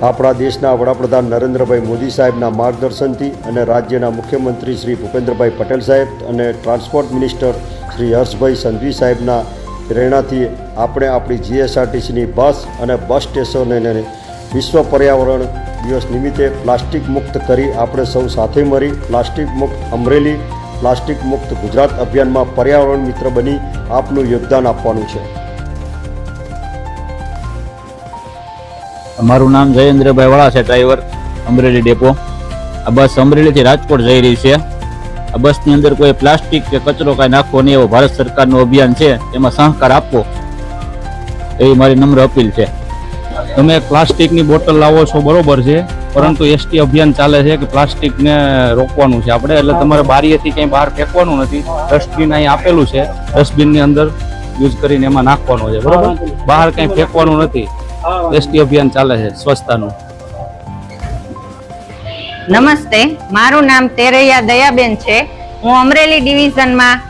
આપણા દેશના વડાપ્રધાન નરેન્દ્રભાઈ મોદી સાહેબના માર્ગદર્શનથી અને રાજ્યના મુખ્યમંત્રી શ્રી ભૂપેન્દ્રભાઈ પટેલ સાહેબ અને ટ્રાન્સપોર્ટ મિનિસ્ટર શ્રી હર્ષભાઈ સંઘવી સાહેબના પ્રેરણાથી આપણે આપણી જીએસઆરટીસીની બસ અને બસ સ્ટેશનોને વિશ્વ પર્યાવરણ દિવસ નિમિત્તે પ્લાસ્ટિક મુક્ત કરી આપણે સૌ સાથે મળી પ્લાસ્ટિક મુક્ત અમરેલી, પ્લાસ્ટિક મુક્ત ગુજરાત અભિયાનમાં પર્યાવરણ મિત્ર બની આપનું યોગદાન આપવાનું છે। મારું નામ જયેન્દ્રભાઈ વાળા છે, ડ્રાઈવર, અમરેલી ડેપો। આ બસ અમરેલીથી રાજકોટ જઈ રહી છે। આ બસની અંદર કોઈ પ્લાસ્ટિક કે કચરો કાંઈ નાખવો નહીં એવો ભારત સરકારનું અભિયાન છે, એમાં સહકાર આપવો એવી મારી નમ્ર અપીલ છે। તમે પ્લાસ્ટિકની બોટલ લાવો છો બરોબર છે, પરંતુ એસટી અભિયાન ચાલે છે કે પ્લાસ્ટિકને રોકવાનું છે આપણે, એટલે તમારે બારીએથી ક્યાંય બહાર ફેંકવાનું નથી। ડસ્ટબિન અહીં આપેલું છે, ડસ્ટબિનની અંદર યુઝ કરીને એમાં નાખવાનું છે, બરોબર? બહાર ક્યાંય ફેંકવાનું નથી। એસટી અભિયાન ચાલે છે સ્વચ્છતાનું। નમસ્તે, મારું નામ તેરૈયા દયાબેન છે। હું અમરેલી ડિવિઝનમાં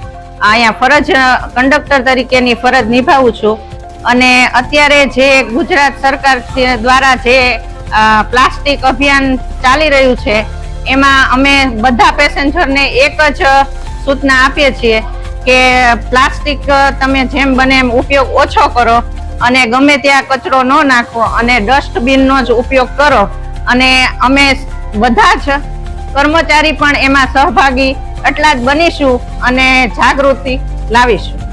અહીંયા કંડક્ટર તરીકેની ફરજ નિભાવું છું અને અત્યારે જે ગુજરાત સરકાર દ્વારા જે પ્લાસ્ટિક અભિયાન ચાલી રહ્યું છે એમાં અમે બધા પેસેન્જરને એક જ સૂચના આપીએ છીએ કે પ્લાસ્ટિક તમે જેમ બને એમ ઉપયોગ ઓછો કરો અને ગમે ત્યાં કચરો ન નાખવો અને ડસ્ટબિનનો જ ઉપયોગ કરો અને અમે બધા જ કર્મચારી પણ એમાં સહભાગી એટલા જ બનીશું અને જાગૃતિ લાવીશું।